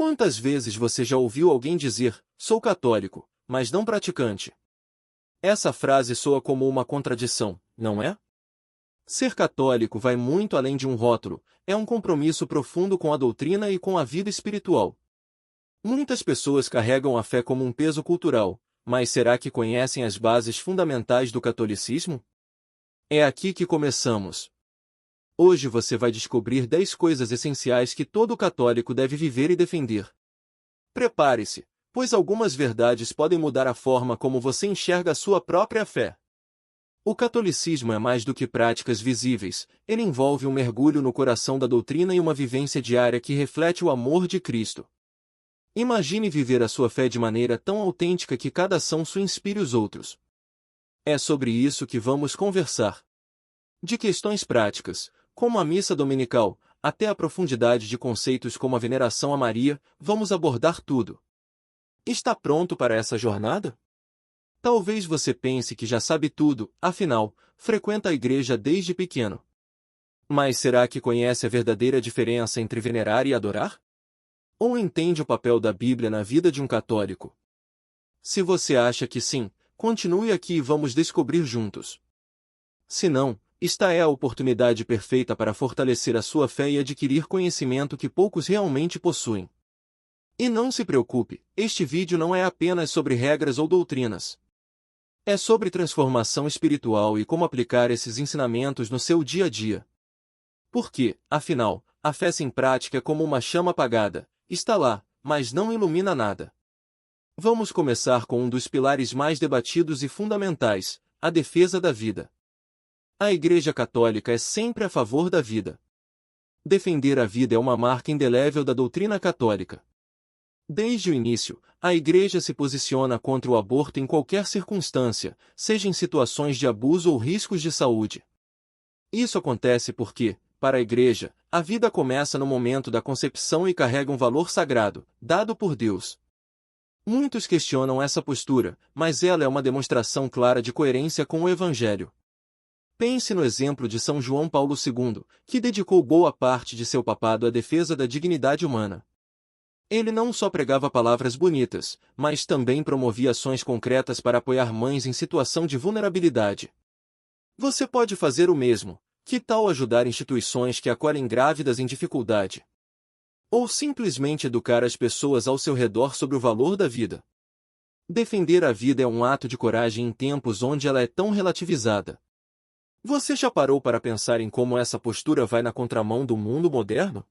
Quantas vezes você já ouviu alguém dizer, sou católico, mas não praticante? Essa frase soa como uma contradição, não é? Ser católico vai muito além de um rótulo, é um compromisso profundo com a doutrina e com a vida espiritual. Muitas pessoas carregam a fé como um peso cultural, mas será que conhecem as bases fundamentais do catolicismo? É aqui que começamos. Hoje você vai descobrir 10 coisas essenciais que todo católico deve viver e defender. Prepare-se, pois algumas verdades podem mudar a forma como você enxerga a sua própria fé. O catolicismo é mais do que práticas visíveis, ele envolve um mergulho no coração da doutrina e uma vivência diária que reflete o amor de Cristo. Imagine viver a sua fé de maneira tão autêntica que cada ação sua inspire os outros. É sobre isso que vamos conversar. De questões práticas, como a missa dominical, até a profundidade de conceitos como a veneração a Maria, vamos abordar tudo. Está pronto para essa jornada? Talvez você pense que já sabe tudo, afinal, frequenta a igreja desde pequeno. Mas será que conhece a verdadeira diferença entre venerar e adorar? Ou entende o papel da Bíblia na vida de um católico? Se você acha que sim, continue aqui e vamos descobrir juntos. Se não, esta é a oportunidade perfeita para fortalecer a sua fé e adquirir conhecimento que poucos realmente possuem. E não se preocupe, este vídeo não é apenas sobre regras ou doutrinas. É sobre transformação espiritual e como aplicar esses ensinamentos no seu dia a dia. Porque, afinal, a fé sem prática é como uma chama apagada, está lá, mas não ilumina nada. Vamos começar com um dos pilares mais debatidos e fundamentais, a defesa da vida. A Igreja Católica é sempre a favor da vida. Defender a vida é uma marca indelével da doutrina católica. Desde o início, a Igreja se posiciona contra o aborto em qualquer circunstância, seja em situações de abuso ou riscos de saúde. Isso acontece porque, para a Igreja, a vida começa no momento da concepção e carrega um valor sagrado, dado por Deus. Muitos questionam essa postura, mas ela é uma demonstração clara de coerência com o Evangelho. Pense no exemplo de São João Paulo II, que dedicou boa parte de seu papado à defesa da dignidade humana. Ele não só pregava palavras bonitas, mas também promovia ações concretas para apoiar mães em situação de vulnerabilidade. Você pode fazer o mesmo. Que tal ajudar instituições que acolhem grávidas em dificuldade? Ou simplesmente educar as pessoas ao seu redor sobre o valor da vida? Defender a vida é um ato de coragem em tempos onde ela é tão relativizada. Você já parou para pensar em como essa postura vai na contramão do mundo moderno?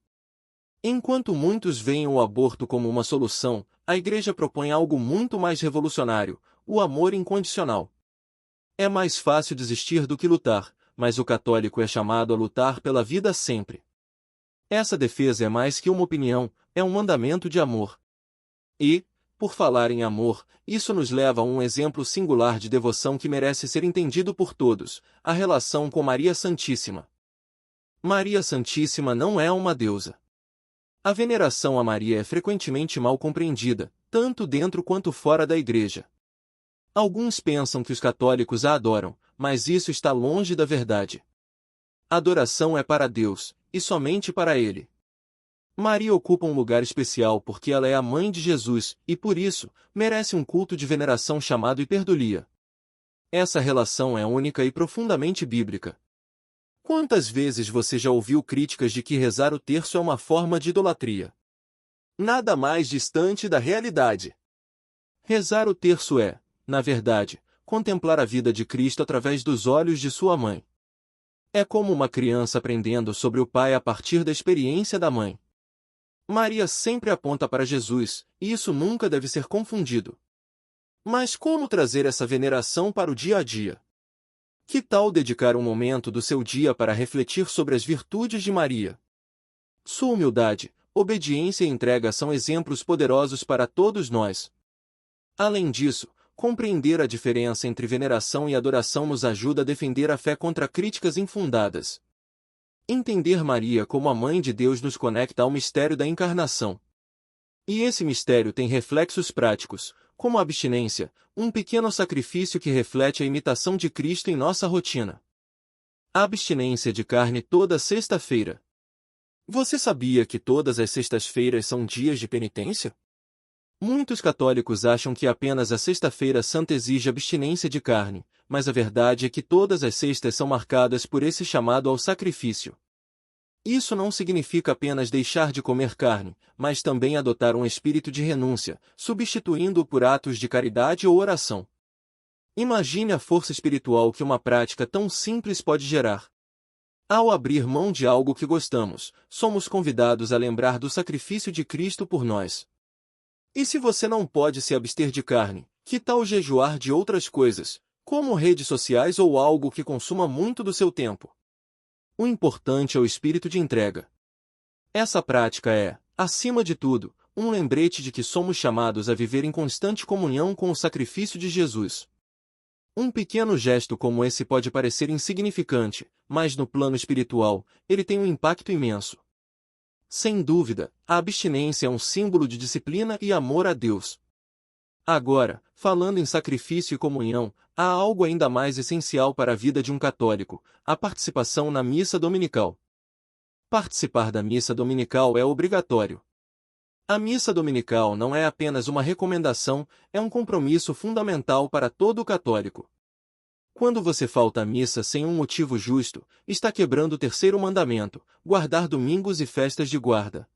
Enquanto muitos veem o aborto como uma solução, a Igreja propõe algo muito mais revolucionário, o amor incondicional. É mais fácil desistir do que lutar, mas o católico é chamado a lutar pela vida sempre. Essa defesa é mais que uma opinião, é um mandamento de amor. E, por falar em amor, isso nos leva a um exemplo singular de devoção que merece ser entendido por todos, a relação com Maria Santíssima. Maria Santíssima não é uma deusa. A veneração a Maria é frequentemente mal compreendida, tanto dentro quanto fora da Igreja. Alguns pensam que os católicos a adoram, mas isso está longe da verdade. A adoração é para Deus, e somente para Ele. Maria ocupa um lugar especial porque ela é a mãe de Jesus, e por isso, merece um culto de veneração chamado hiperdulia. Essa relação é única e profundamente bíblica. Quantas vezes você já ouviu críticas de que rezar o terço é uma forma de idolatria? Nada mais distante da realidade. Rezar o terço é, na verdade, contemplar a vida de Cristo através dos olhos de sua mãe. É como uma criança aprendendo sobre o Pai a partir da experiência da mãe. Maria sempre aponta para Jesus, e isso nunca deve ser confundido. Mas como trazer essa veneração para o dia a dia? Que tal dedicar um momento do seu dia para refletir sobre as virtudes de Maria? Sua humildade, obediência e entrega são exemplos poderosos para todos nós. Além disso, compreender a diferença entre veneração e adoração nos ajuda a defender a fé contra críticas infundadas. Entender Maria como a Mãe de Deus nos conecta ao mistério da encarnação. E esse mistério tem reflexos práticos, como a abstinência, um pequeno sacrifício que reflete a imitação de Cristo em nossa rotina. A abstinência de carne toda sexta-feira. Você sabia que todas as sextas-feiras são dias de penitência? Muitos católicos acham que apenas a Sexta-feira Santa exige abstinência de carne, mas a verdade é que todas as sextas são marcadas por esse chamado ao sacrifício. Isso não significa apenas deixar de comer carne, mas também adotar um espírito de renúncia, substituindo-o por atos de caridade ou oração. Imagine a força espiritual que uma prática tão simples pode gerar. Ao abrir mão de algo que gostamos, somos convidados a lembrar do sacrifício de Cristo por nós. E se você não pode se abster de carne, que tal jejuar de outras coisas, como redes sociais ou algo que consuma muito do seu tempo? O importante é o espírito de entrega. Essa prática é, acima de tudo, um lembrete de que somos chamados a viver em constante comunhão com o sacrifício de Jesus. Um pequeno gesto como esse pode parecer insignificante, mas no plano espiritual, ele tem um impacto imenso. Sem dúvida, a abstinência é um símbolo de disciplina e amor a Deus. Agora, falando em sacrifício e comunhão, há algo ainda mais essencial para a vida de um católico: a participação na missa dominical. Participar da missa dominical é obrigatório. A missa dominical não é apenas uma recomendação, é um compromisso fundamental para todo católico. Quando você falta à missa sem um motivo justo, está quebrando o terceiro mandamento: guardar domingos e festas de guarda.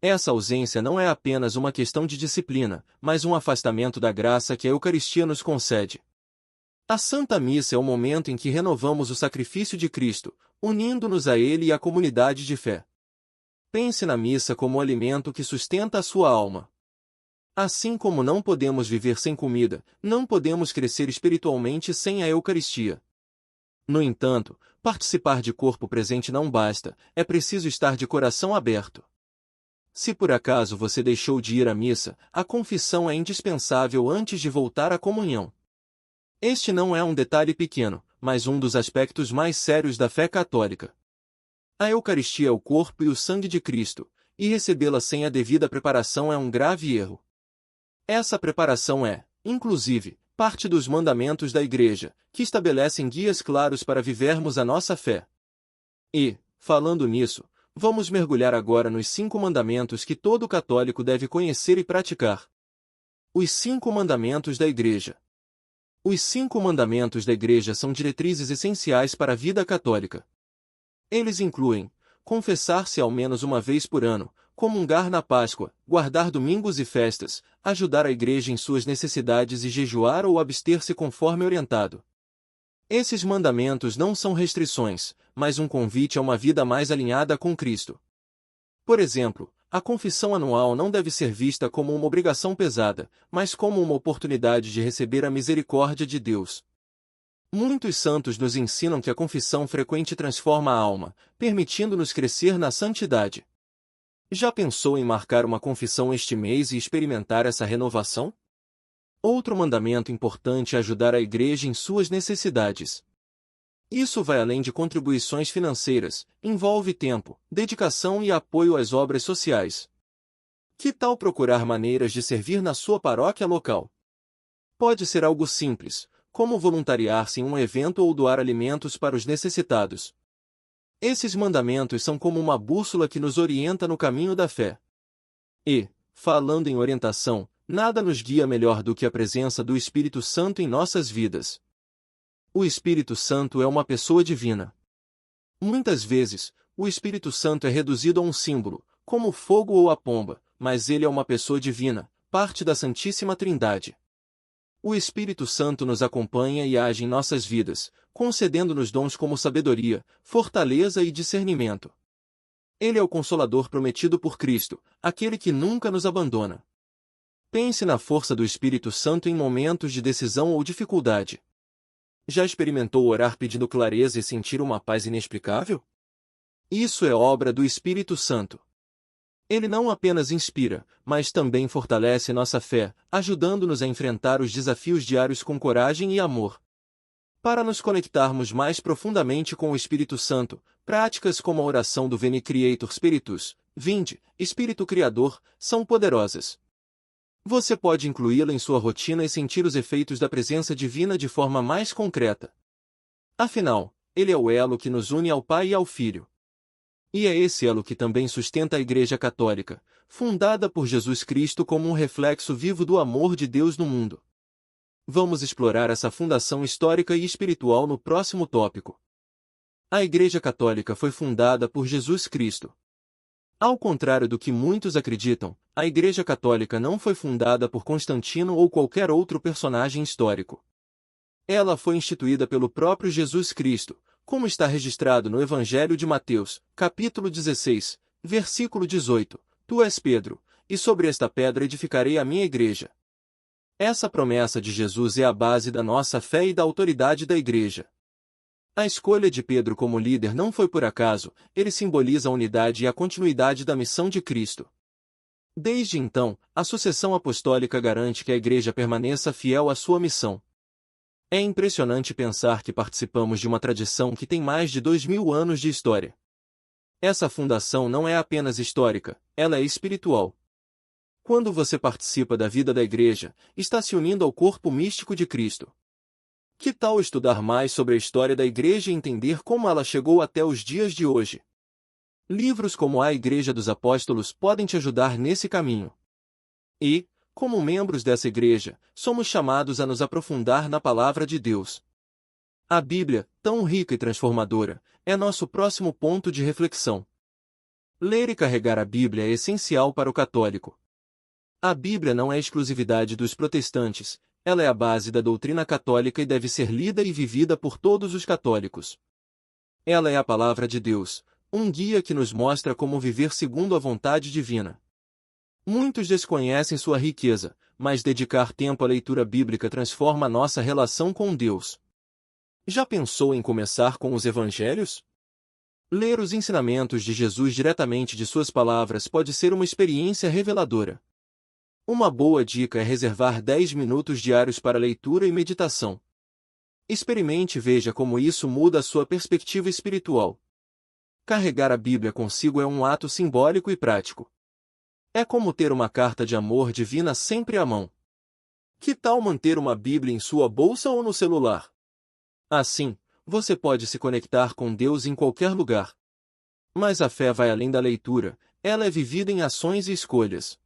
Essa ausência não é apenas uma questão de disciplina, mas um afastamento da graça que a Eucaristia nos concede. A Santa Missa é o momento em que renovamos o sacrifício de Cristo, unindo-nos a Ele e à comunidade de fé. Pense na missa como o alimento que sustenta a sua alma. Assim como não podemos viver sem comida, não podemos crescer espiritualmente sem a Eucaristia. No entanto, participar de corpo presente não basta, é preciso estar de coração aberto. Se por acaso você deixou de ir à missa, a confissão é indispensável antes de voltar à comunhão. Este não é um detalhe pequeno, mas um dos aspectos mais sérios da fé católica. A Eucaristia é o corpo e o sangue de Cristo, e recebê-la sem a devida preparação é um grave erro. Essa preparação é, inclusive, parte dos mandamentos da Igreja, que estabelecem guias claros para vivermos a nossa fé. E, falando nisso, vamos mergulhar agora nos 5 mandamentos que todo católico deve conhecer e praticar. Os 5 mandamentos da Igreja. Os 5 mandamentos da Igreja são diretrizes essenciais para a vida católica. Eles incluem confessar-se ao menos uma vez por ano, comungar na Páscoa, guardar domingos e festas, ajudar a Igreja em suas necessidades e jejuar ou abster-se conforme orientado. Esses mandamentos não são restrições, mas um convite a uma vida mais alinhada com Cristo. Por exemplo, a confissão anual não deve ser vista como uma obrigação pesada, mas como uma oportunidade de receber a misericórdia de Deus. Muitos santos nos ensinam que a confissão frequente transforma a alma, permitindo-nos crescer na santidade. Já pensou em marcar uma confissão este mês e experimentar essa renovação? Outro mandamento importante é ajudar a Igreja em suas necessidades. Isso vai além de contribuições financeiras, envolve tempo, dedicação e apoio às obras sociais. Que tal procurar maneiras de servir na sua paróquia local? Pode ser algo simples, como voluntariar-se em um evento ou doar alimentos para os necessitados. Esses mandamentos são como uma bússola que nos orienta no caminho da fé. E, falando em orientação, nada nos guia melhor do que a presença do Espírito Santo em nossas vidas. O Espírito Santo é uma pessoa divina. Muitas vezes, o Espírito Santo é reduzido a um símbolo, como o fogo ou a pomba, mas ele é uma pessoa divina, parte da Santíssima Trindade. O Espírito Santo nos acompanha e age em nossas vidas, concedendo-nos dons como sabedoria, fortaleza e discernimento. Ele é o Consolador prometido por Cristo, aquele que nunca nos abandona. Pense na força do Espírito Santo em momentos de decisão ou dificuldade. Já experimentou orar pedindo clareza e sentir uma paz inexplicável? Isso é obra do Espírito Santo. Ele não apenas inspira, mas também fortalece nossa fé, ajudando-nos a enfrentar os desafios diários com coragem e amor. Para nos conectarmos mais profundamente com o Espírito Santo, práticas como a oração do Veni Creator Spiritus, Vinde, Espírito Criador, são poderosas. Você pode incluí-la em sua rotina e sentir os efeitos da presença divina de forma mais concreta. Afinal, ele é o elo que nos une ao Pai e ao Filho. E é esse elo que também sustenta a Igreja Católica, fundada por Jesus Cristo como um reflexo vivo do amor de Deus no mundo. Vamos explorar essa fundação histórica e espiritual no próximo tópico. A Igreja Católica foi fundada por Jesus Cristo. Ao contrário do que muitos acreditam, a Igreja Católica não foi fundada por Constantino ou qualquer outro personagem histórico. Ela foi instituída pelo próprio Jesus Cristo, como está registrado no Evangelho de Mateus, capítulo 16, versículo 18. Tu és Pedro, e sobre esta pedra edificarei a minha igreja. Essa promessa de Jesus é a base da nossa fé e da autoridade da Igreja. A escolha de Pedro como líder não foi por acaso, ele simboliza a unidade e a continuidade da missão de Cristo. Desde então, a sucessão apostólica garante que a Igreja permaneça fiel à sua missão. É impressionante pensar que participamos de uma tradição que tem mais de 2000 anos de história. Essa fundação não é apenas histórica, ela é espiritual. Quando você participa da vida da Igreja, está se unindo ao corpo místico de Cristo. Que tal estudar mais sobre a história da Igreja e entender como ela chegou até os dias de hoje? Livros como A Igreja dos Apóstolos podem te ajudar nesse caminho. E, como membros dessa Igreja, somos chamados a nos aprofundar na Palavra de Deus. A Bíblia, tão rica e transformadora, é nosso próximo ponto de reflexão. Ler e carregar a Bíblia é essencial para o católico. A Bíblia não é exclusividade dos protestantes, ela é a base da doutrina católica e deve ser lida e vivida por todos os católicos. Ela é a Palavra de Deus, um guia que nos mostra como viver segundo a vontade divina. Muitos desconhecem sua riqueza, mas dedicar tempo à leitura bíblica transforma a nossa relação com Deus. Já pensou em começar com os Evangelhos? Ler os ensinamentos de Jesus diretamente de suas palavras pode ser uma experiência reveladora. Uma boa dica é reservar 10 minutos diários para leitura e meditação. Experimente e veja como isso muda a sua perspectiva espiritual. Carregar a Bíblia consigo é um ato simbólico e prático. É como ter uma carta de amor divina sempre à mão. Que tal manter uma Bíblia em sua bolsa ou no celular? Assim, você pode se conectar com Deus em qualquer lugar. Mas a fé vai além da leitura, ela é vivida em ações e escolhas.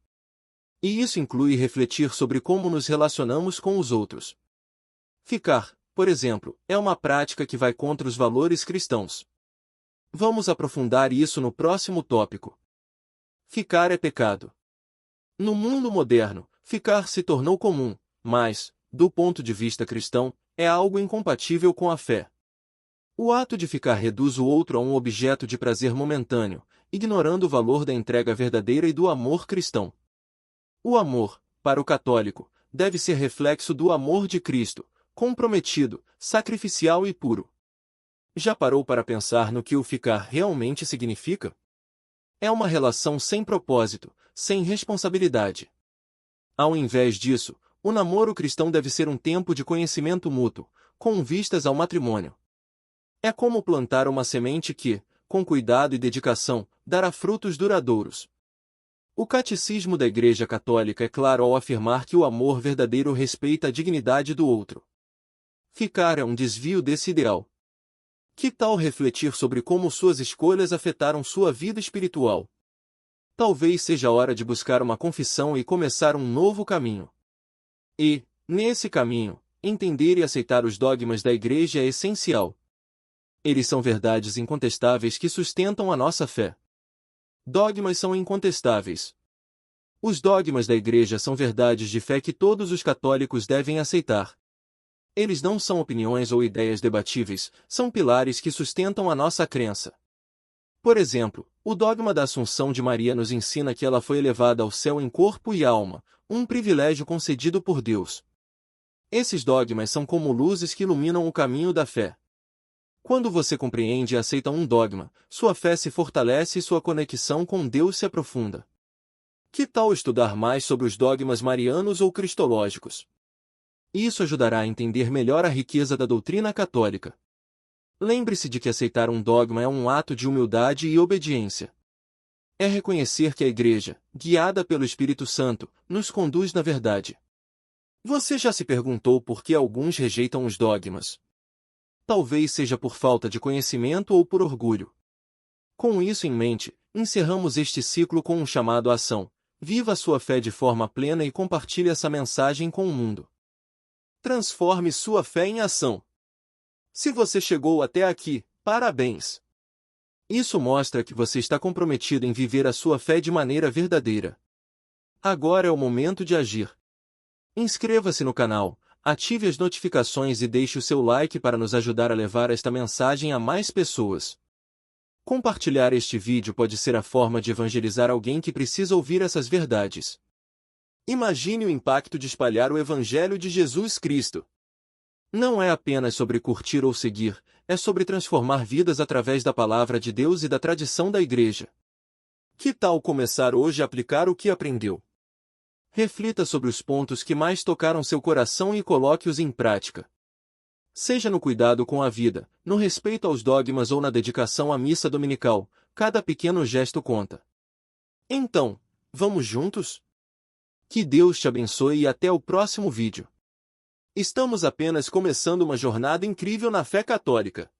E isso inclui refletir sobre como nos relacionamos com os outros. Ficar, por exemplo, é uma prática que vai contra os valores cristãos. Vamos aprofundar isso no próximo tópico. Ficar é pecado. No mundo moderno, ficar se tornou comum, mas, do ponto de vista cristão, é algo incompatível com a fé. O ato de ficar reduz o outro a um objeto de prazer momentâneo, ignorando o valor da entrega verdadeira e do amor cristão. O amor, para o católico, deve ser reflexo do amor de Cristo, comprometido, sacrificial e puro. Já parou para pensar no que o ficar realmente significa? É uma relação sem propósito, sem responsabilidade. Ao invés disso, o namoro cristão deve ser um tempo de conhecimento mútuo, com vistas ao matrimônio. É como plantar uma semente que, com cuidado e dedicação, dará frutos duradouros. O Catecismo da Igreja Católica é claro ao afirmar que o amor verdadeiro respeita a dignidade do outro. Ficar é um desvio desse ideal. Que tal refletir sobre como suas escolhas afetaram sua vida espiritual? Talvez seja a hora de buscar uma confissão e começar um novo caminho. E, nesse caminho, entender e aceitar os dogmas da Igreja é essencial. Eles são verdades incontestáveis que sustentam a nossa fé. Dogmas são incontestáveis. Os dogmas da Igreja são verdades de fé que todos os católicos devem aceitar. Eles não são opiniões ou ideias debatíveis, são pilares que sustentam a nossa crença. Por exemplo, o dogma da Assunção de Maria nos ensina que ela foi elevada ao céu em corpo e alma, um privilégio concedido por Deus. Esses dogmas são como luzes que iluminam o caminho da fé. Quando você compreende e aceita um dogma, sua fé se fortalece e sua conexão com Deus se aprofunda. Que tal estudar mais sobre os dogmas marianos ou cristológicos? Isso ajudará a entender melhor a riqueza da doutrina católica. Lembre-se de que aceitar um dogma é um ato de humildade e obediência. É reconhecer que a Igreja, guiada pelo Espírito Santo, nos conduz na verdade. Você já se perguntou por que alguns rejeitam os dogmas? Talvez seja por falta de conhecimento ou por orgulho. Com isso em mente, encerramos este ciclo com um chamado à ação. Viva a sua fé de forma plena e compartilhe essa mensagem com o mundo. Transforme sua fé em ação. Se você chegou até aqui, parabéns! Isso mostra que você está comprometido em viver a sua fé de maneira verdadeira. Agora é o momento de agir. Inscreva-se no canal, ative as notificações e deixe o seu like para nos ajudar a levar esta mensagem a mais pessoas. Compartilhar este vídeo pode ser a forma de evangelizar alguém que precisa ouvir essas verdades. Imagine o impacto de espalhar o Evangelho de Jesus Cristo. Não é apenas sobre curtir ou seguir, é sobre transformar vidas através da palavra de Deus e da tradição da Igreja. Que tal começar hoje a aplicar o que aprendeu? Reflita sobre os pontos que mais tocaram seu coração e coloque-os em prática. Seja no cuidado com a vida, no respeito aos dogmas ou na dedicação à missa dominical, cada pequeno gesto conta. Então, vamos juntos? Que Deus te abençoe e até o próximo vídeo. Estamos apenas começando uma jornada incrível na fé católica.